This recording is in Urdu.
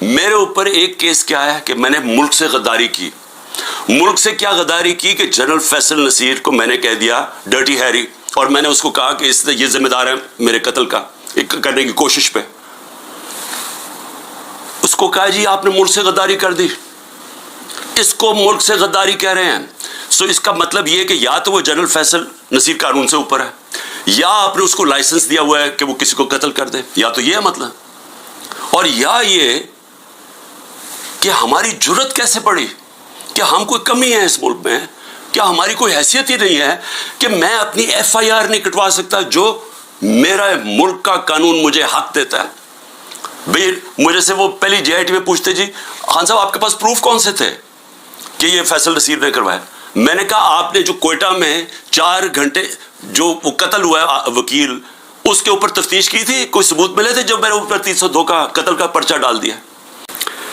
میرے اوپر ایک کیس کیا ہے کہ میں نے ملک سے غداری کی. ملک سے کیا غداری کی کہ جنرل فیصل نصیر کو میں نے کہہ دیا ڈرٹی ہیری, اور میں نے اس کو کہا کہ اس یہ ذمہ دار ہے میرے قتل کا کرنے کی کوشش پہ. اس کو کہا جی آپ نے ملک سے غداری کر دی. اس کو ملک سے غداری کہہ رہے ہیں. سو اس کا مطلب یہ کہ یا تو وہ جنرل فیصل نصیر قانون سے اوپر ہے, یا آپ نے اس کو لائسنس دیا ہوا ہے کہ وہ کسی کو قتل کر دے, یا تو یہ مطلب, اور یا یہ کہ ہماری جرت کیسے پڑی, کیا ہم کوئی کمی ہے اس ملک میں, کیا ہماری کوئی حیثیت ہی نہیں ہے کہ میں اپنی ایف آئی آر نہیں کٹوا سکتا جو میرا ملک کا قانون مجھے حق دیتا ہے. بھئی مجھے سے وہ پہلی جے آئی ٹی میں پوچھتے جی خان صاحب آپ کے پاس پروف کون سے تھے کہ یہ فیصل نصیر نے کروایا. میں نے کہا آپ نے جو کوئٹہ میں 4 گھنٹے جو وہ قتل ہوا ہے وکیل, اس کے اوپر تفتیش کی تھی, کوئی ثبوت ملے تھے جو میرے اوپر 302 کا قتل کا پرچہ ڈال دیا.